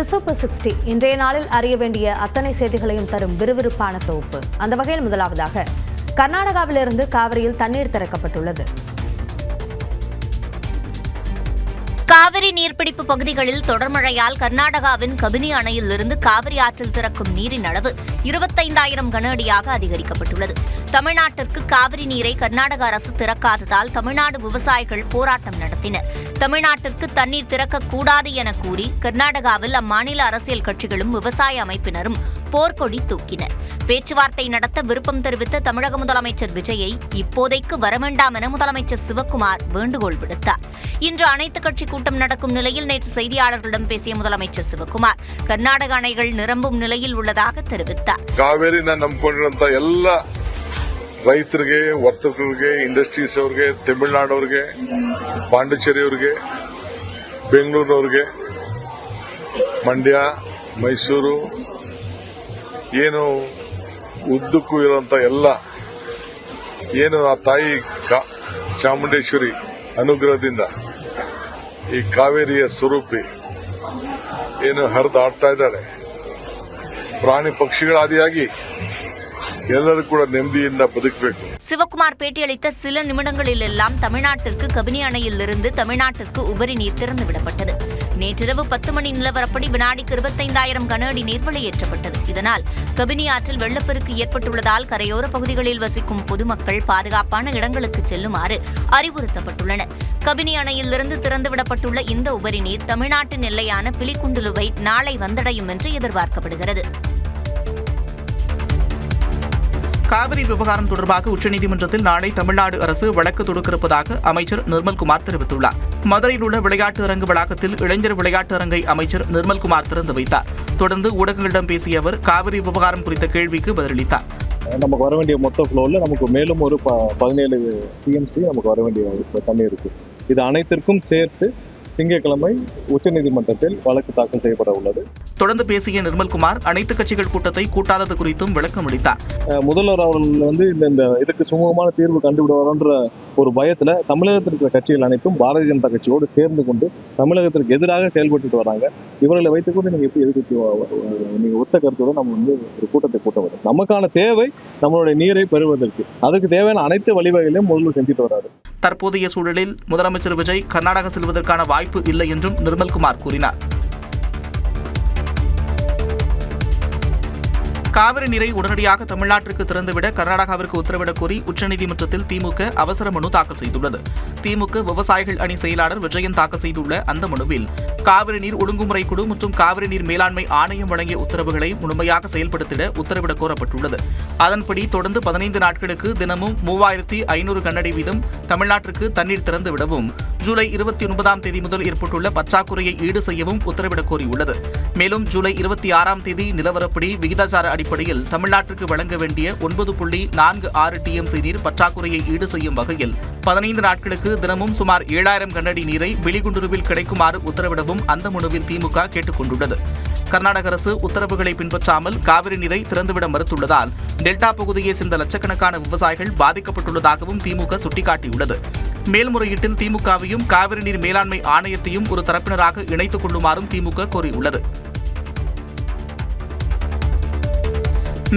இது சூப்பர் 60. இன்றைய நாளில் அறிய வேண்டிய அத்தனை செய்திகளையும் தரும் விறுவிறுப்பான தொகுப்பு. அந்த வகையில் முதலாவதாக கர்நாடகாவிலிருந்து காவிரியில் தண்ணீர் திறக்கப்பட்டுள்ளது. காவிரி நீர்பிடிப்பு பகுதிகளில் தொடர் மழையால் கர்நாடகாவின் கபினி அணையிலிருந்து காவிரி ஆற்றில் திறக்கும் நீரின் அளவு 25,000 கன அடியாக அதிகரிக்கப்பட்டுள்ளது. தமிழ்நாட்டிற்கு காவிரி நீரை கர்நாடக அரசு திறக்காததால் தமிழ்நாடு விவசாயிகள் போராட்டம் நடத்தினர். தமிழ்நாட்டிற்கு தண்ணீர் திறக்கக்கூடாது என கூறி கர்நாடகாவில் அம்மாநில அரசியல் கட்சிகளும் விவசாய அமைப்பினரும் போர்க்கொடி தூக்கினர். பேச்சுவார்த்தை நடத்த விருப்பம் தெரிவித்த தமிழக முதலமைச்சர் விஜயை இப்போதைக்கு வரவேண்டாம் என முதலமைச்சர் சிவக்குமார் வேண்டுகோள் விடுத்தார். இன்று அனைத்துக் கட்சி கூட்டம் நடக்கும் நிலையில் நேற்று செய்தியாளர்களிடம் பேசிய முதலமைச்சர் சிவக்குமார் கர்நாடக அணைகள் நிரம்பும் நிலையில் உள்ளதாக தெரிவித்தார். ಕಾವೇರಿನ ನಂಬಿಕೊಂಡಿರುವಂತ ಎಲ್ಲ ರೈತರಿಗೆ, ವರ್ತಕರಿಗೆ, ಇಂಡಸ್ಟ್ರೀಸ್ ಅವರಿಗೆ, ತಮಿಳುನಾಡವ್ರಿಗೆ, ಪಾಂಡಿಚೇರಿಯವರಿಗೆ, ಬೆಂಗಳೂರಿನವ್ರಿಗೆ, ಮಂಡ್ಯ, ಮೈಸೂರು ಏನು ಉದ್ದಕ್ಕೂ ಇರುವಂತ ಎಲ್ಲ ಏನು ಆ ತಾಯಿ ಚಾಮುಂಡೇಶ್ವರಿ ಅನುಗ್ರಹದಿಂದ ಈ ಕಾವೇರಿಯ ಸ್ವರೂಪಿ ಏನು ಹರಿದಾಡ್ತಾ ಇದ್ದಾರೆ. ಪ್ರಾಣಿ ಪಕ್ಷಿಗಳಾದಿಯಾಗಿ ಎಲ್ಲರೂ ಕೂಡ ನೆಮ್ಮದಿಯಿಂದ ಬದುಕಬೇಕು. சிவக்குமார் பேட்டியளித்த சில நிமிடங்களில் எல்லாம் தமிழ்நாட்டிற்கு கபினி அணையிலிருந்து தமிழ்நாட்டிற்கு உபரி நீர் திறந்துவிடப்பட்டது. நேற்றிரவு 10 மணி நிலவரப்படி வினாடிக்கு 25,000 கன அடி நீர் வெளியேற்றப்பட்டது. இதனால் கபினி ஆற்றில் வெள்ளப்பெருக்கு ஏற்பட்டுள்ளதால் கரையோர பகுதிகளில் வசிக்கும் பொதுமக்கள் பாதுகாப்பான இடங்களுக்கு செல்லுமாறு அறிவுறுத்தப்பட்டுள்ளனர். கபினி அணையிலிருந்து திறந்துவிடப்பட்டுள்ள இந்த உபரி நீர் தமிழ்நாட்டின் எல்லையான பிலிகுண்டுலுவை நாளை வந்தடையும் என்று எதிர்பார்க்கப்படுகிறது. காவிரி விவகாரம் தொடர்பாக உச்சநீதிமன்றத்தில் நாளை தமிழ்நாடு அரசு வழக்கு தொடுக்கிருப்பதாக அமைச்சர் நிர்மல்குமார் தெரிவித்துள்ளார். மதுரையில் உள்ள விளையாட்டு அரங்கு வளாகத்தில் இளைஞர் விளையாட்டு அரங்கை அமைச்சர் நிர்மல்குமார் திறந்து வைத்தார். தொடர்ந்து ஊடகங்களிடம் பேசிய அவர் காவிரி விவகாரம் குறித்த கேள்விக்கு பதிலளித்தார். நமக்கு வர வேண்டிய மொத்த ஃப்ளோவில் நமக்கு மேலும் ஒரு 17 TMC நமக்கு வர வேண்டிய தண்ணி இருக்கு. இது அனைத்திற்கும் சேர்த்து திங்கட்கிழமை உச்சநீதிமன்றத்தில் வழக்கு தாக்கல் செய்யப்பட உள்ளது. தொடர்ந்து பேசிய நிர்மல்குமார் அனைத்து கட்சிகள் கூட்டத்தை கூட்டாதது குறித்தும் விளக்கம் அளித்தார். முதல்வர் அவர்கள் இந்த இதுக்கு சுமூகமான தீர்வு கண்டுவிடுவார்ன்ற ஒரு பயத்துல தமிழகத்தில் இருக்கிற கட்சிகள் அனைத்தும் பாரதிய ஜனதா கட்சியோடு சேர்ந்து கொண்டு தமிழகத்திற்கு எதிராக செயல்பட்டு வராங்க. இவர்களை வைத்துக்கொண்டு நீங்க எப்படி நீங்க ஒத்த கருத்தோடு நம்ம ஒரு கூட்டத்தை கூட்ட வரும். நமக்கான தேவை நம்மளுடைய நீரை பெறுவதற்கு அதுக்கு தேவையான அனைத்து வழிவகைகளையும் முதல்வர் செஞ்சுட்டு வராரு. தற்போதைய சூழலில் முதலமைச்சர் விஜய் கர்நாடகா செல்வதற்கான வாய்ப்பு இல்லை என்றும் நிர்மல்குமார் கூறினார். காவிரி நீரை உடனடியாக தமிழ்நாட்டிற்கு திறந்துவிட கர்நாடகாவிற்கு உத்தரவிடக் கோரி உச்சநீதிமன்றத்தில் திமுக அவசர மனு தாக்கல் செய்துள்ளது. திமுக விவசாயிகள் அணி செயலாளர் விஜயன் தாக்கல் செய்துள்ள அந்த மனுவில் காவிரி நீர் ஒழுங்குமுறை குழு மற்றும் காவிரி நீர் மேலாண்மை ஆணையம் வழங்கிய உத்தரவுகளை முழுமையாக செயல்படுத்திட உத்தரவிட கோரப்பட்டுள்ளது. அதன்படி தொடர்ந்து 15 நாட்களுக்கு தினமும் 3,500 கனஅடி வீதம் தமிழ்நாட்டிற்கு தண்ணீர் திறந்துவிடவும் ஜூலை 29ஆம் தேதி முதல் ஏற்பட்டுள்ள பற்றாக்குறையை ஈடு செய்யவும் உத்தரவிடக் கோரியுள்ளது. மேலும் ஜூலை 26ஆம் தேதி நிலவரப்படி விகிதாச்சார அடிப்படையில் தமிழ்நாட்டிற்கு வழங்க வேண்டிய 9.46 TMC நீர் பற்றாக்குறையை ஈடு செய்யும் வகையில் 15 நாட்களுக்கு தினமும் சுமார் 7,000 கனஅடி நீரை வெளிகுண்டுருவில் கிடைக்குமாறு உத்தரவிடவும் அந்த மனுவில் திமுக கேட்டுக் கொண்டுள்ளது. கர்நாடக அரசு உத்தரவுகளை பின்பற்றாமல் காவிரி நீரை திறந்துவிட மறுத்துள்ளதால் டெல்டா பகுதியை சேர்ந்த லட்சக்கணக்கான விவசாயிகள் பாதிக்கப்பட்டுள்ளதாகவும் திமுக சுட்டிக்காட்டியுள்ளது. மேல்முறையீட்டில் திமுகவையும் காவிரி நீர் மேலாண்மை ஆணையத்தையும் ஒரு தரப்பினராக இணைத்துக் கொள்ளுமாறும் திமுக கோரியுள்ளது.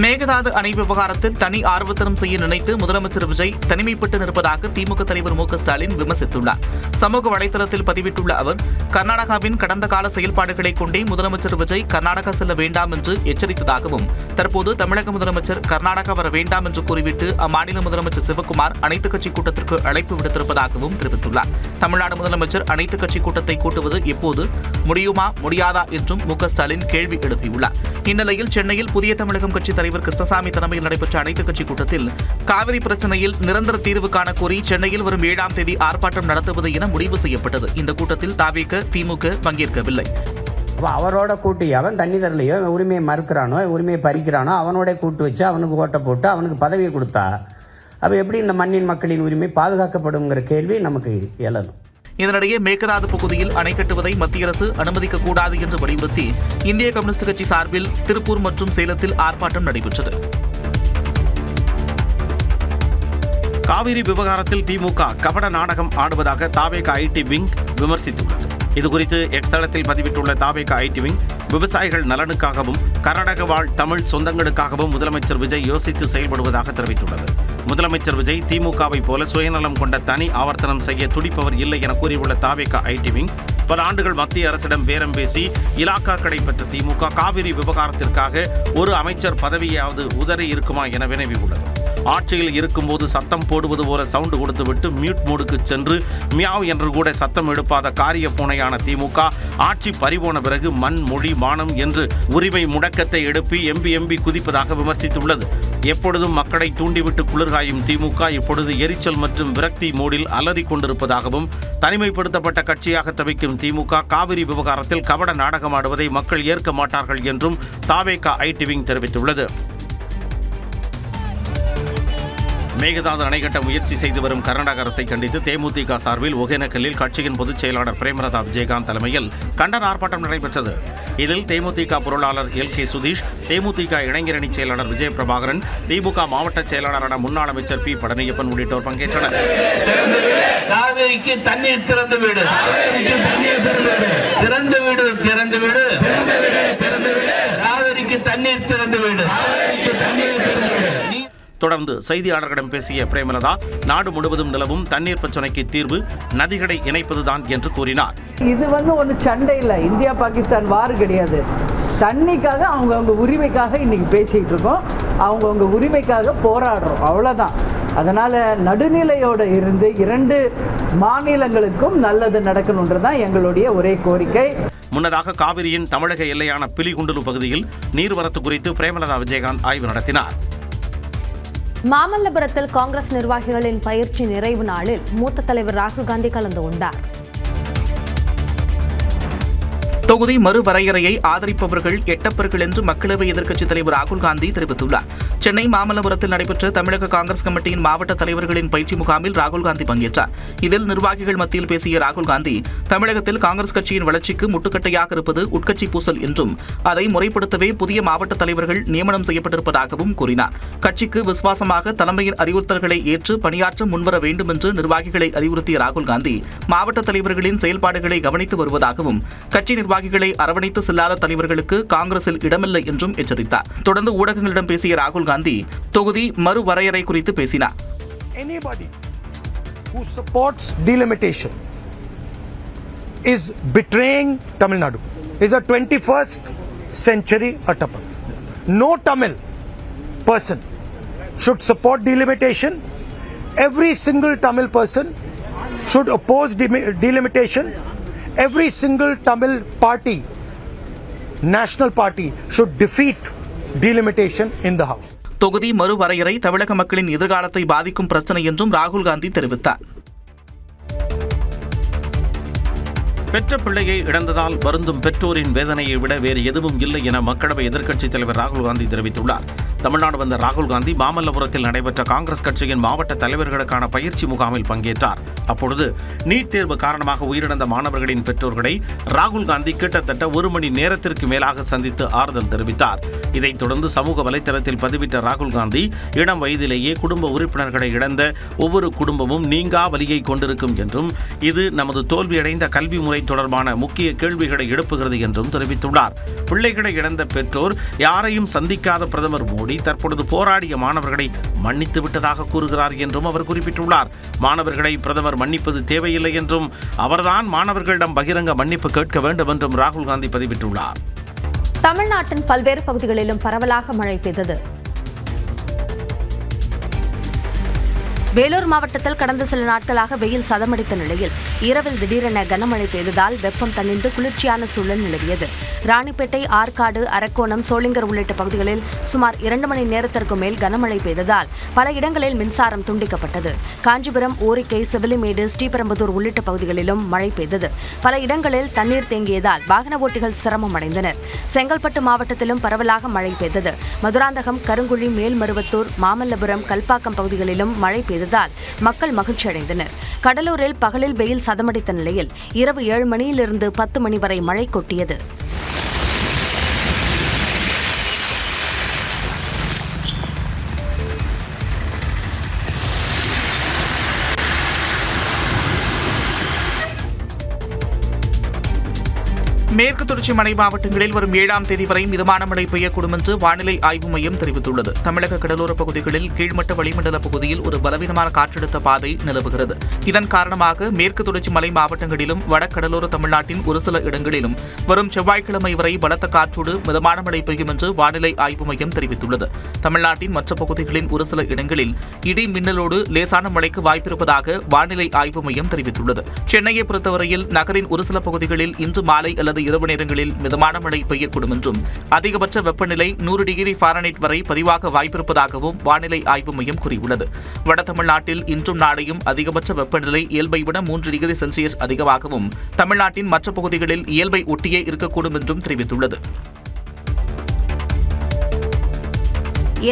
மேகதாது அணை விவகாரத்தில் தனி ஆர்வத்தனம் செய்ய நினைத்து முதலமைச்சர் விஜய் தனிமைப்பட்டு நிற்பதாக திமுக தலைவர் மு.க. ஸ்டாலின் விமர்சித்துள்ளார். சமூக வலைதளத்தில் பதிவிட்டுள்ள அவர் கர்நாடகாவின் கடந்த கால செயல்பாடுகளை கொண்டே முதலமைச்சர் விஜய் கர்நாடகா செல்ல வேண்டாம் என்று எச்சரித்ததாகவும் தற்போது தமிழக முதலமைச்சர் கர்நாடகா வர வேண்டாம் என்று கூறிவிட்டு அம்மாநில முதலமைச்சர் சிவக்குமார் அனைத்துக் கட்சி கூட்டத்திற்கு அழைப்பு விடுத்திருப்பதாகவும் தெரிவித்துள்ளார். தமிழ்நாடு முதலமைச்சர் அனைத்துக் கட்சி கூட்டத்தை கூட்டுவது எப்போது முடியுமா முடியாதா என்றும் மு.க. ஸ்டாலின் கேள்வி எழுப்பியுள்ளார். இந்நிலையில் சென்னையில் புதிய தமிழகம் கட்சி தலைவர் கிருஷ்ணசாமி தலைமையில் நடைபெற்ற அனைத்துக் கட்சி கூட்டத்தில் காவிரி பிரச்சனையில் நிரந்தர தீர்வு காண கோரி சென்னையில் வரும் 7ஆம் தேதி ஆர்ப்பாட்டம் நடத்துவது என முடிவு செய்யப்பட்டது. இந்த கூட்டத்தில் தவிக, திமுக பங்கேற்கவில்லை. அவரோட கூட்டி அவன் தண்ணி தரலையோ, உரிமையை மறுக்கிறானோ, உரிமையை பறிக்கிறானோ, அவனோட கூட்டு வச்சு அவனுக்கு ஓட்டை போட்டு அவனுக்கு பதவியை கொடுத்தா அப்ப எப்படி இந்த மண்ணின் மக்களின் உரிமை பாதுகாக்கப்படுங்கிற கேள்வி நமக்கு எழணும். இதனிடையே மேகதாது பகுதியில் அணை கட்டுவதை மத்திய அரசு அனுமதிக்கக்கூடாது என்று வலியுறுத்தி இந்திய கம்யூனிஸ்ட் கட்சி சார்பில் திருப்பூர் மற்றும் சேலத்தில் ஆர்ப்பாட்டம் நடைபெற்றது. காவிரி விவகாரத்தில் திமுக கபட நாடகம் ஆடுவதாக தாவேக ஐடி விங் விமர்சித்துள்ளது. இதுகுறித்து எக்ஸ் தளத்தில் பதிவிட்டுள்ள தாவேக ஐடி விங் விவசாயிகள் நலனுக்காகவும் கர்நாடக வாழ் தமிழ் சொந்தங்களுக்காகவும் முதலமைச்சர் விஜய் யோசித்து செயல்படுவதாக தெரிவித்துள்ளது. முதலமைச்சர் விஜய் திமுகவை போல சுயநலம் கொண்ட தனி ஆவர்த்தனம் செய்ய துடிப்பவர் இல்லை என கூறியுள்ள தாவேகா ஐடி விங், பல ஆண்டுகள் மத்திய அரசிடம் பேரம் பேசி இலாக்காக்களை பெற்ற திமுக காவிரி விவகாரத்திற்காக ஒரு அமைச்சர் பதவியாவது உதறி இருக்குமா என வினவியுள்ளது. ஆட்சியில் இருக்கும்போது சத்தம் போடுவது போல சவுண்டு கொடுத்துவிட்டு மியூட் மோடுக்கு சென்று மியாவ் என்று கூட சத்தம் எழுப்பாத காரிய பூனையான திமுக ஆட்சி பறிபோன பிறகு மண் மொழி மானம் என்று உரிமை முடக்கத்தை எழுப்பி எம்பி குதிப்பதாக விமர்சித்துள்ளது. எப்பொழுதும் மக்களை தூண்டிவிட்டு குளிர்காயும் திமுக இப்பொழுது எரிச்சல் மற்றும் விரக்தி மோடில் அலறிக் கொண்டிருப்பதாகவும், தனிமைப்படுத்தப்பட்ட கட்சியாக தவிக்கும் திமுக காவிரி விவகாரத்தில் கபட நாடகமாடுவதை மக்கள் ஏற்க மாட்டார்கள் என்றும் தாவேகா ஐடி விங் தெரிவித்துள்ளது. மேகதாது அணை கட்ட முயற்சி செய்து வரும் கர்நாடக அரசை கண்டித்து தேமுதிக சார்பில் ஒகேனக்கல்லில் கட்சியின் பொதுச் செயலாளர் பிரேமலதா விஜயகாந்த் தலைமையில் கண்டன ஆர்ப்பாட்டம் நடைபெற்றது. இதில் தேமுதிக பொருளாளர் LK சுதீஷ், தேமுதிக இளைஞரணி செயலாளர் விஜய் பிரபாகரன், திமுக மாவட்ட செயலாளரான முன்னாள் அமைச்சர் P பழனியப்பன் உள்ளிட்டோர் பங்கேற்றனர். காவிரிக்கு தண்ணீர் திறந்து விடு, திறந்து விடு, திறந்து விடு, காவிரிக்கு தண்ணீர் திறந்து விடு. தொடர்ந்து செய்தியாளர்களிடம் பேசிய பிரேமலதா, நாடு முழுவதும் நிலவும் தண்ணீர் பிரச்சினைக்கு தீர்வு நதிகளை இணைப்பதுதான் என்று கூறினார். இது ஒன்று சண்டை இல்லை, இந்தியா பாகிஸ்தான் வார் கிடையாது. தண்ணிக்காக அவங்கவுங்க உரிமைக்காக இன்னைக்கு பேசிட்டு இருக்கோம், அவங்கவுங்க உரிமைக்காக போராடுறோம், அவ்வளோதான். அதனால நடுநிலையோடு இருந்து 2 மாநிலங்களுக்கும் நல்லது நடக்கணுன்றதுதான் எங்களுடைய ஒரே கோரிக்கை. முன்னதாக காவிரியின் தமிழக எல்லையான பிலிகுண்டுலு பகுதியில் நீர்வரத்து குறித்து பிரேமலதா விஜயகாந்த் ஆய்வு நடத்தினார். மாமல்லபுரத்தில் காங்கிரஸ் நிர்வாகிகளின் பயிற்சி நிறைவு நாளில் மூத்த தலைவர் ராகுல் காந்தி கலந்து கொண்டார். தொகுதி மறுவரையறையை ஆதரிப்பவர்கள் எட்டப்பர்கள் என்று மக்களவை எதிர்க்கட்சித் தலைவர் ராகுல் காந்தி தெரிவித்துள்ளார். சென்னை மாமல்லபுரத்தில் நடைபெற்ற தமிழக காங்கிரஸ் கமிட்டியின் மாவட்ட தலைவர்களின் பயிற்சி முகாமில் ராகுல் காந்தி பங்கேற்றார். இதில் நிர்வாகிகள் மத்தியில் பேசிய ராகுல் காந்தி, தமிழகத்தில் காங்கிரஸ் கட்சியின் வளர்ச்சிக்கு முட்டுக்கட்டையாக இருப்பது உட்கட்சி பூசல் என்றும், அதை முறைப்படுத்தவே புதிய மாவட்ட தலைவர்கள் நியமனம் செய்யப்பட்டிருப்பதாகவும் கூறினார். கட்சிக்கு விசுவாசமாக தலைமையின் அறிவுறுத்தல்களை ஏற்று பணியாற்ற முன்வர வேண்டும் என்று நிர்வாகிகளை அறிவுறுத்திய ராகுல் காந்தி, மாவட்ட தலைவர்களின் செயல்பாடுகளை கவனித்து வருவதாகவும், கட்சி நிர்வாகிகளை அரவணைத்து செல்லாத தலைவர்களுக்கு காங்கிரஸில் இடமில்லை என்றும் எச்சரித்தார். தொடர்ந்து ஊடகங்களிடம் பேசிய ராகுல் காந்தி தொகுதி மறுவரையறை குறித்து பேசினார். Anybody who supports delimitation is betraying Tamil Nadu, is a 21st century Attappa. No Tamil person should support delimitation. Every single Tamil person should oppose delimitation. Every single Tamil party, national party, should defeat delimitation in the house. தொகுதி மறுவரையறை தமிழக மக்களின் எதிர்காலத்தை பாதிக்கும் பிரச்சனை என்றும் ராகுல் காந்தி தெரிவித்தார். பெற்ற பிள்ளையை இழந்ததால் வருந்தும் பெற்றோரின் வேதனையை விட வேறு எதுவும் இல்லை என மக்களவை எதிர்க்கட்சித் தலைவர் ராகுல் காந்தி தெரிவித்துள்ளார். தமிழ்நாடு வந்த ராகுல் காந்தி மாமல்லபுரத்தில் நடைபெற்ற காங்கிரஸ் கட்சியின் மாவட்ட தலைவர்களுக்கான பயிற்சி முகாமில் பங்கேற்றார். அப்பொழுது நீட் தேர்வு காரணமாக உயிரிழந்த மாணவர்களின் பெற்றோர்களை ராகுல் காந்தி கிட்டத்தட்ட 1 மணி நேரத்திற்கு மேலாக சந்தித்து ஆறுதல் தெரிவித்தார். இதைத் தொடர்ந்து சமூக வலைதளத்தில் பதிவிட்ட ராகுல் காந்தி, இளம் வயதிலேயே குடும்ப உறுப்பினர்களை இழந்த ஒவ்வொரு குடும்பமும் நீங்கா வலியை கொண்டிருக்கும் என்றும், இது நமது தோல்வியடைந்த கல்வி முறை தொடர்பான முக்கிய கேள்விகளை எழுப்புகிறது என்றும் தெரிவித்துள்ளார். பிள்ளைகளை இழந்த பெற்றோர் யாரையும் சந்திக்காத பிரதமர் மோடி தற்பொழுது போராடிய மாணவர்களை மன்னித்து விட்டதாக கூறுகிறார் என்றும் அவர் குறிப்பிட்டுள்ளார். மாணவர்களை பிரதமர் மன்னிப்பது தேவையில்லை என்றும், அவர்தான் மாணவர்களிடம் பகிரங்க மன்னிப்பு கேட்க வேண்டும் என்றும் ராகுல் காந்தி பதிவிட்டுள்ளார். தமிழ்நாட்டின் பல்வேறு பகுதிகளிலும் பரவலாக மழை பெய்தது. வேலூர் மாவட்டத்தில் கடந்த சில நாட்களாக வெயில் சதமடித்த நிலையில் இரவில் திடீரென கனமழை பெய்ததால் வெப்பம் தணிந்து குளிர்ச்சியான சூழல் நிலவியது. ராணிப்பேட்டை, ஆற்காடு, அரக்கோணம், சோளிங்கர் உள்ளிட்ட பகுதிகளில் சுமார் 2 மணி நேரத்திற்கு மேல் கனமழை பெய்ததால் பல இடங்களில் மின்சாரம் துண்டிக்கப்பட்டது. காஞ்சிபுரம், ஓரிக்கை, சிவிலிமேடு, ஸ்ரீபெரும்புதூர் உள்ளிட்ட பகுதிகளிலும் மழை பெய்தது. பல இடங்களில் தண்ணீர் தேங்கியதால் வாகன ஓட்டிகள் சிரமம் அடைந்தனர். செங்கல்பட்டு மாவட்டத்திலும் பரவலாக மழை பெய்தது. மதுராந்தகம், கருங்குழி, மேல்மருவத்தூர், மாமல்லபுரம், கல்பாக்கம் பகுதிகளிலும் மழை பெய்ததால் மக்கள் மகிழ்ச்சி அடைந்தனர். கடலூரில் பகலில் வெயில் சதமடித்த நிலையில் இரவு 7 மணியிலிருந்து 10 மணி வரை மழை கொட்டியது. மேற்கு தொடர்ச்சி மலை மாவட்டங்களில் வரும் 7ஆம் தேதி வரை மிதமான மழை பெய்யக்கூடும் என்று வானிலை ஆய்வு மையம் தெரிவித்துள்ளது. தமிழக கடலோரப் பகுதிகளில் கீழ்மட்ட வளிமண்டல பகுதியில் ஒரு பலவீனமான காற்றழுத்த பாதை நிலவுகிறது. இதன் காரணமாக மேற்கு தொடர்ச்சி மலை மாவட்டங்களிலும் வடகடலோர தமிழ்நாட்டின் ஒரு சில இடங்களிலும் வரும் செவ்வாய்க்கிழமை வரை பலத்த காற்றோடு மிதமான மழை பெய்யும் என்று வானிலை ஆய்வு மையம் தெரிவித்துள்ளது. தமிழ்நாட்டின் மற்ற பகுதிகளின் ஒரு சில இடங்களில் இடி மின்னலோடு லேசான மழைக்கு வாய்ப்பிருப்பதாக வானிலை ஆய்வு மையம் தெரிவித்துள்ளது. சென்னையை பொறுத்தவரையில் நகரின் ஒரு சில பகுதிகளில் இன்று மாலை அல்லது இரவு நேரங்களில் மிதமான மழை பெய்யக்கூடும் என்றும் அதிகபட்ச வெப்பநிலை 100 டிகிரி ஃபாரன்ஹீட் வரை பதிவாக வாய்ப்பிருப்பதாகவும் வானிலை ஆய்வு மையம் கூறியுள்ளது. வட தமிழ்நாட்டில் இன்றும் நாளையும் அதிகபட்ச வெப்பநிலை இயல்பை விட 3 டிகிரி செல்சியஸ் அதிகமாகவும் தமிழ்நாட்டின் மற்ற பகுதிகளில் இயல்பை ஒட்டியே இருக்கக்கூடும் என்றும் தெரிவித்துள்ளது.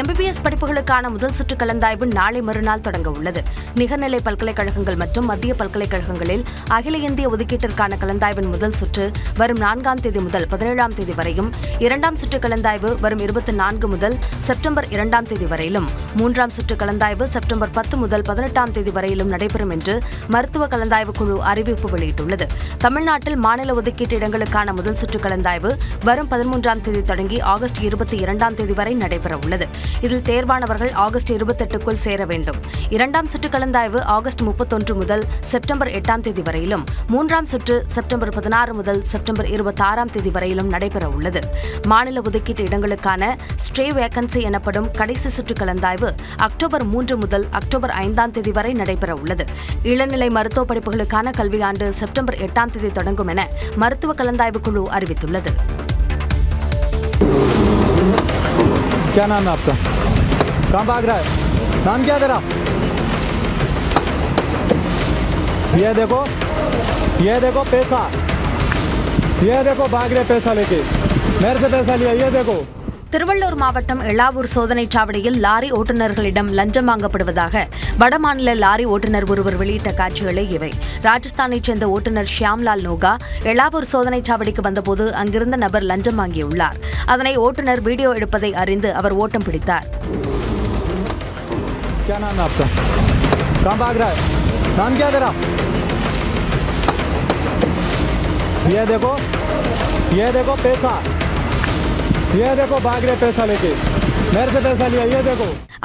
MBBS படிப்புகளுக்கான முதல் சுற்று கலந்தாய்வு நாளை மறுநாள் தொடங்க உள்ளது. நிகர்நிலை பல்கலைக்கழகங்கள் மற்றும் மத்திய பல்கலைக்கழகங்களில் அகில இந்திய ஒதுக்கீட்டிற்கான கலந்தாய்வின் முதல் சுற்று வரும் 4ஆம் தேதி முதல் 17ஆம் தேதி வரையும், 2ஆம் சுற்று கலந்தாய்வு வரும் 24 முதல் செப்டம்பர் 2ஆம் தேதி வரையிலும், 3ஆம் சுற்று கலந்தாய்வு செப்டம்பர் 10 முதல் 18ஆம் தேதி வரையிலும் நடைபெறும் என்று மருத்துவ கலந்தாய்வு குழு அறிவிப்பு வெளியிட்டுள்ளது. தமிழ்நாட்டில் மாநில ஒதுக்கீட்டு இடங்களுக்கான முதல் சுற்று கலந்தாய்வு வரும் 13ஆம் தேதி தொடங்கி ஆகஸ்ட் 22ஆம் தேதி வரை நடைபெற உள்ளது. இதில் தேர்வானவர்கள் ஆகஸ்ட் 28க்குள் சேர வேண்டும். 2ஆம் சுற்று கலந்தாய்வு ஆகஸ்ட் 31 முதல் செப்டம்பர் 8ஆம் தேதி வரையிலும், 3ஆம் சுற்று செப்டம்பர் 16 முதல் செப்டம்பர் 26ஆம் தேதி வரையிலும் நடைபெற உள்ளது. மாநில ஒதுக்கீட்டு இடங்களுக்கான ஸ்ட்ரே வேகன்சி எனப்படும் கடைசி சுற்று கலந்தாய்வு அக்டோபர் 3 முதல் அக்டோபர் 5ஆம் தேதி வரை நடைபெற உள்ளது. இளநிலை மருத்துவ படிப்புகளுக்கான கல்வியாண்டு செப்டம்பர் 8ஆம் தேதி தொடங்கும் என மருத்துவ கலந்தாய்வு குழு அறிவித்துள்ளது. क्या नाम है आपका? कहाँ भाग रहा है? नाम क्या तेरा? ये देखो पैसा, ये देखो भाग रहे पैसा लेके, मेरे से पैसा लिया, ये देखो. திருவள்ளூர் மாவட்டம் எளாவூர் சோதனைச் சாவடியில் லாரி ஓட்டுநர்களிடம் லஞ்சம் வாங்கப்படுவதாக வடமாநில லாரி ஓட்டுநர் ஒருவர் வெளியிட்ட காட்சிகளே இவை. ராஜஸ்தானைச் சேர்ந்த ஓட்டுநர் ஷியாம்லால் நோகா எளாவூர் சோதனைச் சாவடிக்கு வந்தபோது அங்கிருந்த நபர் லஞ்சம் வாங்கியுள்ளார். அதனை ஓட்டுநர் வீடியோ எடுப்பதை அறிந்து அவர் ஓட்டம் பிடித்தார்.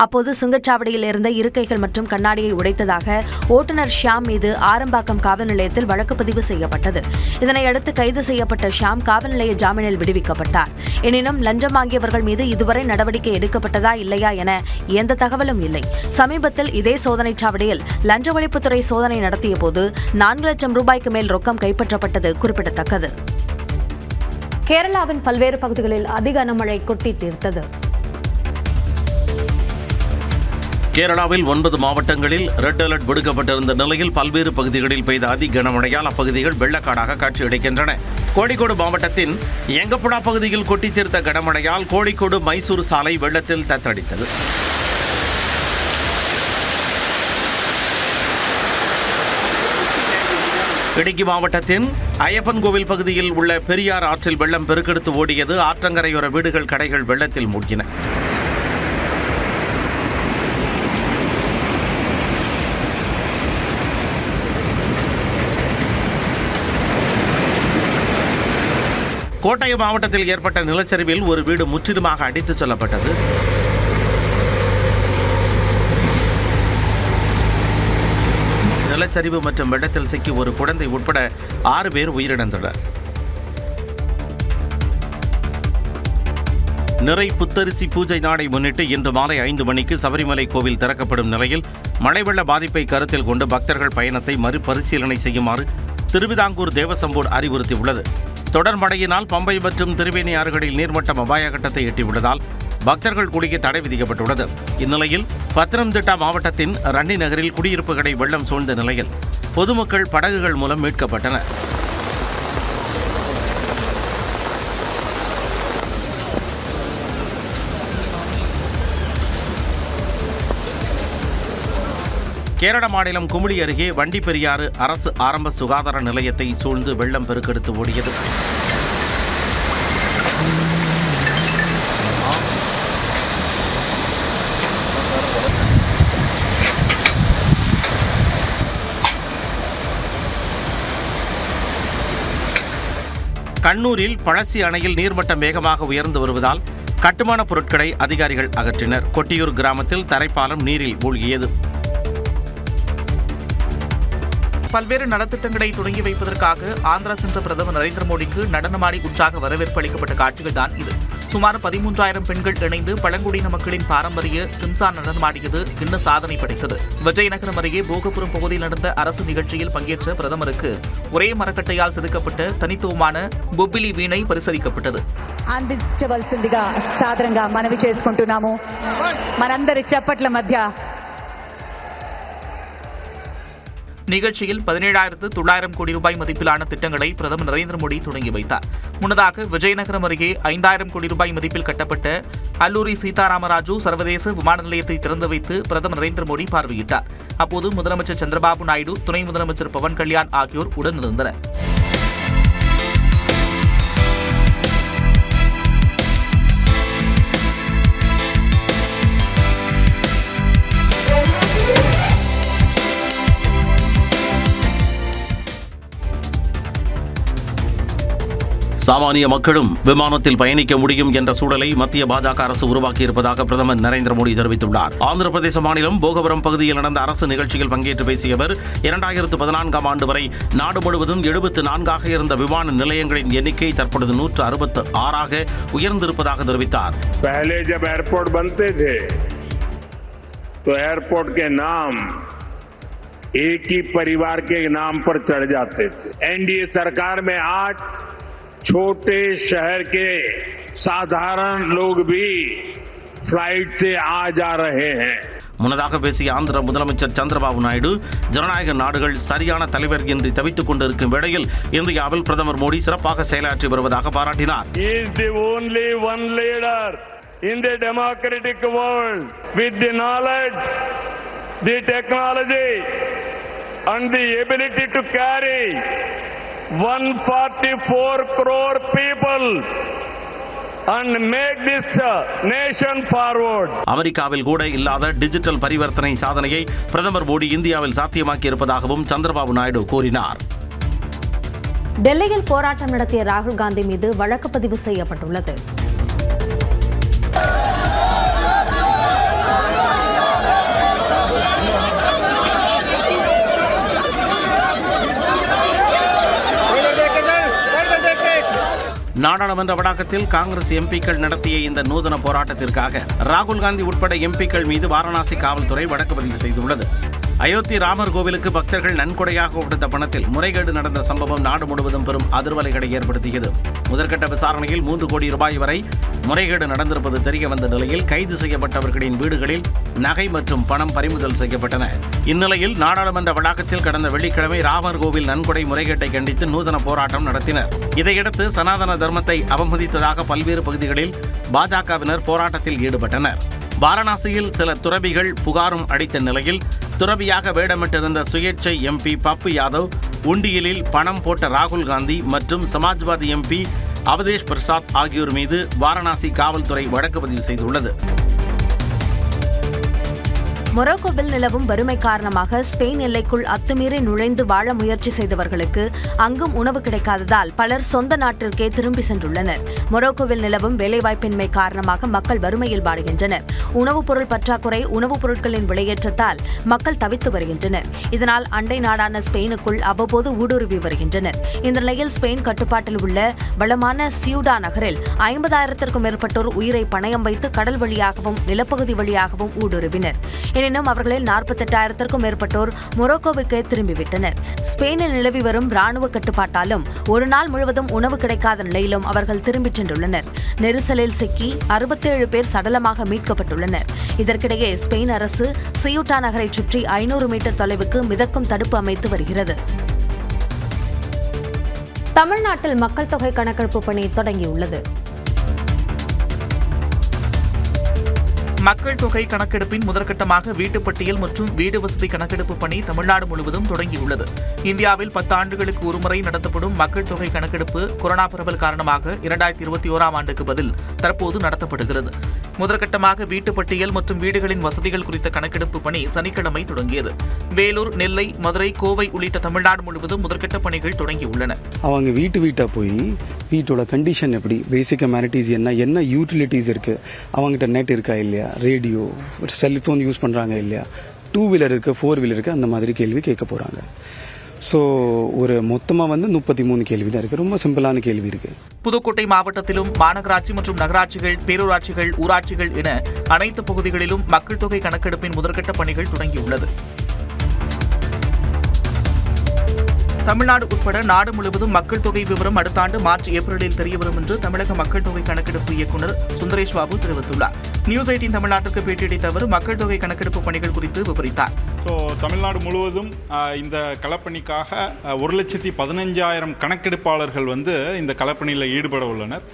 அப்போது சுங்கச்சாவடியில் இருந்த இருக்கைகள் மற்றும் கண்ணாடியை உடைத்ததாக ஓட்டுநர் ஷியாம் மீது ஆரம்பாக்கம் காவல் நிலையத்தில் வழக்கு பதிவு செய்யப்பட்டது. இதனையடுத்து கைது செய்யப்பட்ட ஷியாம் காவல் நிலைய ஜாமீனில் விடுவிக்கப்பட்டார். எனினும் லஞ்சம் வாங்கியவர்கள் மீது இதுவரை நடவடிக்கை எடுக்கப்பட்டதா இல்லையா என எந்த தகவலும் இல்லை. சமீபத்தில் இதே சோதனைச் சாவடியில் லஞ்ச ஒழிப்புத்துறை சோதனை நடத்திய போது 4 லட்சம் ரூபாய்க்கு மேல் ரொக்கம் கைப்பற்றப்பட்டது குறிப்பிடத்தக்கது. கேரளாவின் பல்வேறு பகுதிகளில் அதிக கனமழை கொட்டி தீர்த்தது. கேரளாவில் 9 மாவட்டங்களில் ரெட் அலர்ட் விடுக்கப்பட்டிருந்த நிலையில் பல்வேறு பகுதிகளில் பெய்த அதி கனமழையால் அப்பகுதிகள் வெள்ளக்காடாக காட்சியளிக்கின்றன. கோழிக்கோடு மாவட்டத்தின் எங்கப்புடா பகுதியில் கொட்டி தீர்த்த கனமழையால் கோழிக்கோடு மைசூர் சாலை வெள்ளத்தில் தத்தளித்தது. இடுக்கி மாவட்டத்தின் ஐயப்பன் கோவில் பகுதியில் உள்ள பெரியார் ஆற்றில் வெள்ளம் பெருக்கெடுத்து ஓடியது. ஆற்றங்கரையோர வீடுகள், கடைகள் வெள்ளத்தில் மூழ்கின. கோட்டயம் மாவட்டத்தில் ஏற்பட்ட நிலச்சரிவில் ஒரு வீடு முற்றிலுமாக அடித்துச் செல்லப்பட்டது. நிலச்சரிவு மற்றும் வெள்ளத்தில் சிக்கி ஒரு குழந்தை உட்பட 6 பேர் உயிரிழந்தனர். நிறை புத்தரிசி பூஜை நாளை முன்னிட்டு இன்று மாலை 5 மணிக்கு சபரிமலை கோவில் திறக்கப்படும் நிலையில் மழை வெள்ள பாதிப்பை கருத்தில் கொண்டு பக்தர்கள் பயணத்தை மறுபரிசீலனை செய்யுமாறு திருவிதாங்கூர் தேவசம் போர்டு அறிவுறுத்தியுள்ளது. தொடர் மழையினால் பம்பை மற்றும் திருவேணி ஆறுகளில் நீர்மட்டம் அபாய கட்டத்தை எட்டியுள்ளதால் பக்தர்கள் குளிக்க தடை விதிக்கப்பட்டுள்ளது. இந்நிலையில் பத்தனம்திட்டா மாவட்டத்தின் ரன்னி நகரில் குடியிருப்புகளை வெள்ளம் சூழ்ந்த நிலையில் பொதுமக்கள் படகுகள் மூலம் மீட்கப்பட்டனர். கேரள மாநிலம் குமுளி அருகே வண்டி பெரியாறு அரசு ஆரம்ப சுகாதார நிலையத்தை சூழ்ந்து வெள்ளம் பெருக்கெடுத்து ஓடியது. கண்ணூரில் பழசி அணையில் நீர்மட்டம் வேகமாக உயர்ந்து வருவதால் கட்டுமான பொருட்களை அதிகாரிகள் அகற்றினர். கொட்டியூர் கிராமத்தில் தரைப்பாலம் நீரில் மூழ்கியது. பல்வேறு நலத்திட்டங்களை தொடங்கி வைப்பதற்காக ஆந்திரா சென்ற பிரதமர் நரேந்திர மோடிக்கு நடனமாடி உற்சாக வரவேற்பு அளிக்கப்பட்ட காட்சிகள் தான் இது. சுமார் 13,000 பெண்கள் இணைந்து பழங்குடியின மக்களின் பாரம்பரிய டிம்சா நடனமாடியது இன்னும் சாதனை படைத்தது. விஜயநகரம் அருகே போகபுரம் பகுதியில் நடந்த அரசு நிகழ்ச்சியில் பங்கேற்ற பிரதமருக்கு ஒரே மரக்கட்டையால் செதுக்கப்பட்ட தனித்துவமான பொப்பிலி வீணை பரிசளிக்கப்பட்டது. అందించవలసిందిగా సాదరంగా మనవి చేసుకుంటున్నాము. మనందరి చప్పట్ల మధ్య நிகழ்ச்சியில் 17,900 கோடி ரூபாய் மதிப்பிலான திட்டங்களை பிரதமர் நரேந்திர மோடி தொடங்கி வைத்தார். முன்னதாக விஜயநகரம் அருகே 5,000 கோடி ரூபாய் மதிப்பில் கட்டப்பட்ட அல்லூரி சீதாராமராஜு சர்வதேச விமான நிலையத்தை திறந்து வைத்து பிரதமர் நரேந்திர மோடி பார்வையிட்டார். அப்போது முதலமைச்சர் சந்திரபாபு நாயுடு, துணை முதலமைச்சர் பவன் கல்யாண் ஆகியோர் உடனிருந்தனர். சாமானிய மக்களும் விமானத்தில் பயணிக்க முடியும் என்ற சூழலை மத்திய பாஜக அரசு உருவாக்கியிருப்பதாக பிரதமர் நரேந்திர மோடி தெரிவித்துள்ளார். ஆந்திர பிரதேச மாநிலம் போகபுரம் பகுதியில் நடந்த அரசு நிகழ்ச்சியில் பங்கேற்று பேசிய அவர் 2014ஆம் ஆண்டு வரை நாடு முழுவதும் 74ஆக இருந்த விமான நிலையங்களின் எண்ணிக்கை தற்பொழுது 166ஆக உயர்ந்திருப்பதாக தெரிவித்தார். पहले जब एयरपोर्ट बनते थे तो एयरपोर्ट के नाम एक ही परिवार के नाम पर चढ़ जाते थे. एनडीए सरकार में आज छोटे शहर के साधारण लोग भी फ्लाइट से आ जा रहे हैं. முன்னதாக பேசிய ஆந்திர முதலமைச்சர் சந்திரபாபு நாயுடு, ஜனநாயக நாடுகள் சரியான தலைவர் இன்றி தவித்துக் கொண்டிருக்கும் வேளையில் இந்தியாவில் பிரதமர் மோடி சிறப்பாக செயலாற்றி வருவதாக பாராட்டினார். He is the only one leader in the democratic world with the knowledge, the technology and the ability to carry 144 crore people and make this nation forward. அமெரிக்காவில் கூட இல்லாத டிஜிட்டல் பரிவர்த்தனை சாதனையை பிரதமர் மோடி இந்தியாவில் சாத்தியமாக்கி இருப்பதாகவும் சந்திரபாபு நாயுடு கூறினார். டெல்லியில் போராட்டம் நடத்திய ராகுல் காந்தி மீது வழக்கு பதிவு செய்யப்பட்டுள்ளது. நாடாளுமன்ற வளாகத்தில் காங்கிரஸ் எம்பிக்கள் நடத்திய இந்த நூதன போராட்டத்திற்காக ராகுல் காந்தி உட்பட எம்பிக்கள் மீது வாரணாசி காவல்துறை வழக்கு பதிவு செய்துள்ளது. அயோத்தி ராமர் கோவிலுக்கு பக்தர்கள் நன்கொடையாக கொடுத்த பணத்தில் முறைகேடு நடந்த சம்பவம் நாடு முழுவதும் பெரும் அதிர்வலைகளை ஏற்படுத்தியது. முதற்கட்ட விசாரணையில் 3 கோடி ரூபாய் வரை முறைகேடு நடந்திருப்பது தெரியவந்த நிலையில் கைது செய்யப்பட்டவர்களின் வீடுகளில் நகை மற்றும் பணம் பறிமுதல் செய்யப்பட்டன. இந்நிலையில் நாடாளுமன்ற வளாகத்தில் கடந்த வெள்ளிக்கிழமை ராமர் கோவில் நன்கொடை முறைகேட்டை கண்டித்து நூதன போராட்டம் நடத்தினர். இதையடுத்து சனாதன தர்மத்தை அவமதித்ததாக பல்வேறு பகுதிகளில் பாஜகவினர் போராட்டத்தில் ஈடுபட்டனர். வாரணாசியில் சில துறவிகள் புகாரும் அளித்த நிலையில் துறவியாக வேடமிட்டிருந்த சுயேட்சை எம்பி பப்பு யாதவ், உண்டியலில் பணம் போட்ட ராகுல் காந்தி மற்றும் சமாஜ்வாதி எம்பி அவதேஷ் பிரசாத் ஆகியோர் மீது வாரணாசி காவல்துறை வழக்கு பதிவு செய்துள்ளது. மொரோக்கோவில் நிலவும் வறுமை காரணமாக ஸ்பெயின் எல்லைக்குள் அத்துமீறி நுழைந்து வாழ முயற்சி செய்தவர்களுக்கு அங்கும் உணவு கிடைக்காததால் பலர் சொந்த நாட்டிற்கே திரும்பி சென்றுள்ளனர். மொரோக்கோவில் நிலவும் வேலைவாய்ப்பின்மை காரணமாக மக்கள் வறுமையில் வாடுகின்றனர். உணவுப் பொருள் பற்றாக்குறை, உணவுப் பொருட்களின் விலையேற்றத்தால் மக்கள் தவித்து வருகின்றனர். இதனால் அண்டை நாடான ஸ்பெயினுக்குள் அவ்வப்போது ஊடுருவி வருகின்றனர். இந்த நிலையில் ஸ்பெயின் கட்டுப்பாட்டில் உள்ள வளமான சியூடா நகரில் 50,000த்திற்கும் மேற்பட்டோர் உயிரை பணயம் வைத்து கடல் வழியாகவும் நிலப்பகுதி வழியாகவும் ஊடுருவினர். எனினும் அவர்களில் 48,000த்திற்கும் மேற்பட்டோர் மொரோக்கோவுக்கு திரும்பிவிட்டனர். ஸ்பெயினில் நிலவி வரும் ராணுவ கட்டுப்பாட்டாலும் ஒரு நாள் முழுவதும் உணவு கிடைக்காத நிலையிலும் அவர்கள் திரும்பிச் சென்றுள்ளனர். நெரிசலில் சிக்கி 67 பேர் சடலமாக மீட்கப்பட்டுள்ளனர். இதற்கிடையே ஸ்பெயின் அரசு சியூட்டா நகரை சுற்றி 500 மீட்டர் தொலைவுக்கு மிதக்கும் தடுப்பு அமைத்து வருகிறது. தமிழ்நாட்டில் மக்கள் தொகை கணக்கெடுப்பு பணி தொடங்கியுள்ளது. மக்கள் தொகை கணக்கெடுப்பின் முதற்கட்டமாக வீட்டுப்பட்டியல் மற்றும் வீடு வசதி கணக்கெடுப்பு பணி தமிழ்நாடு முழுவதும் தொடங்கியுள்ளது. இந்தியாவில் 10 ஆண்டுகளுக்கு ஒருமுறை நடத்தப்படும் மக்கள் தொகை கணக்கெடுப்பு கொரோனா பரவல் காரணமாக 2021ஆம் ஆண்டுக்கு பதில் தற்போது நடத்தப்படுகிறது. முதற்கட்டமாக வீட்டு பட்டியல் மற்றும் வீடுகளின் வசதிகள் குறித்த கணக்கெடுப்பு பணி சனிக்கிழமை தொடங்கியது. வேலூர், நெல்லை, மதுரை, கோவை உள்ளிட்ட தமிழ்நாடு முழுவதும் முதற்கட்ட பணிகள் தொடங்கியுள்ளன. அவங்க வீட்டா போய் வீட்டோட கண்டிஷன் எப்படி, பேசிக் அமெனிட்டிஸ் என்ன யூட்டிலிட்டிஸ் இருக்கு, அவங்ககிட்ட நெட் இருக்கா இல்லையா, ரேடியோ, செல்போன் யூஸ் பண்றாங்க இல்லையா, 2 வீலர் இருக்கு, 4 வீலர் இருக்கு, அந்த மாதிரி கேள்வி கேட்க போறாங்க. ஸோ ஒரு மொத்தமாக 33 கேள்வி தான் இருக்குது. ரொம்ப சிம்பிளான கேள்வி இருக்குது. புதுக்கோட்டை மாவட்டத்திலும் மாநகராட்சி மற்றும் நகராட்சிகள், பேரூராட்சிகள், ஊராட்சிகள் என அனைத்து பகுதிகளிலும் மக்கள் தொகை கணக்கெடுப்பின் முதற்கட்ட பணிகள் தொடங்கியுள்ளது. தமிழ்நாடு உட்பட நாடு முழுவதும் மக்கள் தொகை விவரம் அடுத்த ஆண்டு மார்ச், ஏப்ரலில் தெரியவரும் என்று தமிழக மக்கள் தொகை கணக்கெடுப்பு இயக்குநர் சுந்தரேஷ் பாபு தெரிவித்துள்ளார். நியூஸ் 18 தமிழ்நாட்டிற்கு பேட்டியளித்த அவர் மக்கள் தொகை கணக்கெடுப்பு பணிகள் குறித்து விவரித்தார். தமிழ்நாடு முழுவதும் இந்த களப்பணிக்காக 1,15,000 கணக்கெடுப்பாளர்கள் இந்த களப்பணியில் ஈடுபட உள்ளனர்.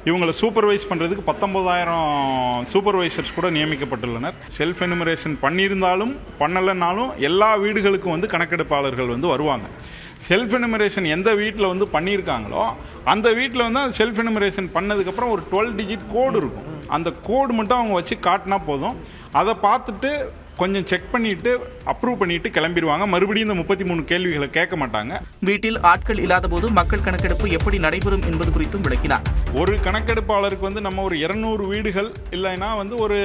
இவங்களை சூப்பர்வைஸ் பண்ணுறதுக்கு 19,000 சூப்பர்வைசர்ஸ் கூட நியமிக்கப்பட்டுள்ளனர். செல்ஃப் எனுமரேஷன் பண்ணியிருந்தாலும் பண்ணலைன்னாலும் எல்லா வீடுகளுக்கும் கணக்கெடுப்பாளர்கள் வருவாங்க. செல்ஃப் எனுமரேஷன் எந்த வீட்டில் பண்ணியிருக்காங்களோ அந்த வீட்டில் அந்த செல்ஃப் எனுமரேஷன் பண்ணதுக்கப்புறம் ஒரு 12 டிஜிட் கோடு இருக்கும். அந்த கோடு மட்டும் அவங்க வச்சு காட்டினா போதும். அதை பார்த்துட்டு கொஞ்சம் செக் பண்ணிட்டு அப்ரூவ் பண்ணிட்டு கிளம்பிடுவாங்க. மறுபடியும் இந்த 33 கேள்விகளை கேட்க மாட்டாங்க. வீட்டில் ஆட்கள் இல்லாத போது மக்கள் கணக்கெடுப்பு எப்படி நடைபெறும் என்பது குறித்தும் விளக்கினார். ஒரு கணக்கெடுப்பாளருக்கு நம்ம ஒரு 200 வீடுகள் இல்லைன்னா ஒரு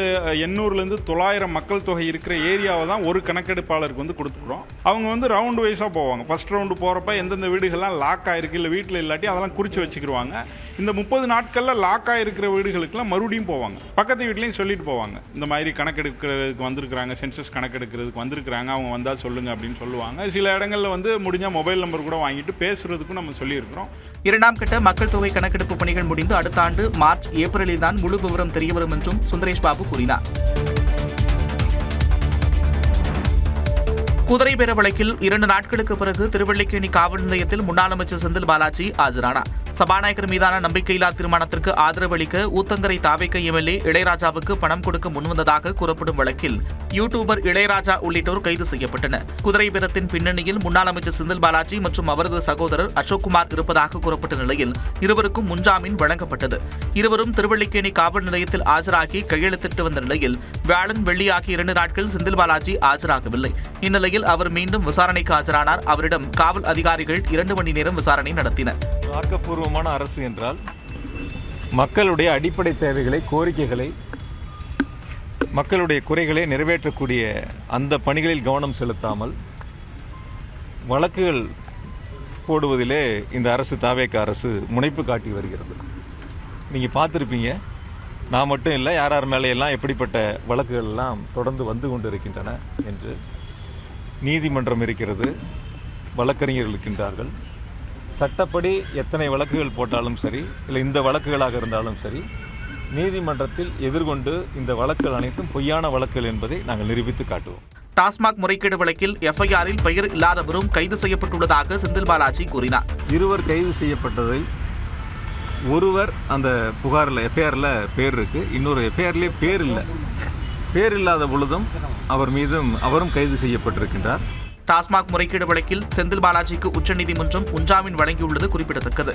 800லேருந்து 900 மக்கள் தொகை இருக்கிற ஏரியாவை தான் ஒரு கணக்கெடுப்பாளருக்கு கொடுத்துக்கிறோம். அவங்க ரவுண்ட் வைஸாக போவாங்க. ஃபர்ஸ்ட் ரவுண்டு போகிறப்ப எந்தெந்த வீடுகள்லாம் லாக் ஆகிருக்கு இல்லை வீட்டில் இல்லாட்டி அதெல்லாம் குறித்து வச்சுக்கிடுவாங்க. இந்த 30 நாட்களில் லாக் ஆகிருக்கிற வீடுகளுக்கெல்லாம் மறுபடியும் போவாங்க. பக்கத்து வீட்லேயும் சொல்லிட்டு போவாங்க, இந்த மாதிரி கணக்கெடுக்கிறதுக்கு வந்திருக்கிறாங்க, சென்சஸ் கணக்கெடுக்கிறதுக்கு வந்திருக்கிறாங்க, அவங்க வந்தால் சொல்லுங்க அப்படின்னு சொல்லுவாங்க. சில இடங்களில் முடிஞ்சால் மொபைல் நம்பர் கூட வாங்கிட்டு பேசுறதுக்கும் நம்ம சொல்லியிருக்கிறோம். 2ஆம் கட்ட மக்கள் தொகை கணக்கெடுப்பு பணிகள் முடிந்து அடுத்த ஆண்டு மார்ச், ஏப்ரலில் தான் முழு விவரம் தெரியவரும் என்றும் சுந்தரேஷ் பாபு கூறினார். குதிரைபேர வழக்கில் 2 நாட்களுக்கு பிறகு திருவல்லிக்கேணி காவல் நிலையத்தில் முன்னாள் அமைச்சர் செந்தில் பாலாஜி ஆஜரானார். சபாநாயகர் மீதான நம்பிக்கையில்லா தீர்மானத்திற்கு ஆதரவு அளிக்க ஊத்தங்கரை தாவேக எம்எல்ஏ இளையராஜாவுக்கு பணம் கொடுக்க முன்வந்ததாக கூறப்படும் வழக்கில் யூடியூபர் இளையராஜா உள்ளிட்டோர் கைது செய்யப்பட்டனர். குதிரை பேரத்தின் பின்னணியில் முன்னாள் அமைச்சர் செந்தில் பாலாஜி மற்றும் அவரது சகோதரர் அசோக்குமார் இருப்பதாக கூறப்பட்ட நிலையில் இருவருக்கும் முன்ஜாமீன் வழங்கப்பட்டது. இருவரும் திருவல்லிக்கேணி காவல் நிலையத்தில் ஆஜராகி கையெழுத்திட்டு வந்த நிலையில் வியாழன், வெள்ளி ஆகிய 2 நாட்கள் செந்தில் பாலாஜி ஆஜராகவில்லை. இந்நிலையில் அவர் மீண்டும் விசாரணைக்கு ஆஜரானார். அவரிடம் காவல் அதிகாரிகள் 2 மணி நேரம் விசாரணை நடத்தினர். ஆக்கப்பூர்வமான அரசு என்றால் மக்களுடைய அடிப்படை தேவைகளை, கோரிக்கைகளை, மக்களுடைய குறைகளை நிறைவேற்றக்கூடிய அந்த பணிகளில் கவனம் செலுத்தாமல் வழக்குகள் போடுவதிலே இந்த அரசு, தாவேக அரசு முனைப்பு காட்டி வருகிறது. நீங்கள் பார்த்துருப்பீங்க, நான் மட்டும் இல்லை, யார் மேலேயெல்லாம் எப்படிப்பட்ட வழக்குகள் எல்லாம் தொடர்ந்து வந்து கொண்டு இருக்கின்றன என்று. நீதிமன்றம் இருக்கிறது, வழக்கறிஞர்கள் இருக்கின்றார்கள். சட்டப்படி எத்தனை வழக்குகள் போட்டாலும் சரி, இல்லை இந்த வழக்குகளாக இருந்தாலும் சரி, நீதிமன்றத்தில் எதிர்கொண்டு இந்த வழக்குகள் அனைத்தும் பொய்யான வழக்குகள் என்பதை நாங்கள் நிரூபித்து காட்டுவோம். டாஸ்மாக் முறைகேடு வழக்கில் எஃப்ஐஆரில் பெயர் இல்லாதவரும் கைது செய்யப்பட்டுள்ளதாக செந்தில் பாலாஜி கூறினார். 2 கைது செய்யப்பட்டதில் ஒருவர் அந்த புகாரில், எஃப்ஐஆரில் பேர் இருக்கு, இன்னொரு எஃப்ஐஆர்லேயே பேர் இல்லை. பேர் இல்லாத பொழுதும் அவர் மீதும் அவரும் கைது செய்யப்பட்டிருக்கின்றார். டாஸ்மாக் முறைகேடு வழக்கில் செந்தில் பாலாஜிக்கு உச்சநீதிமன்றம் முன்ஜாமீன் வழங்கியுள்ளது குறிப்பிடத்தக்கது.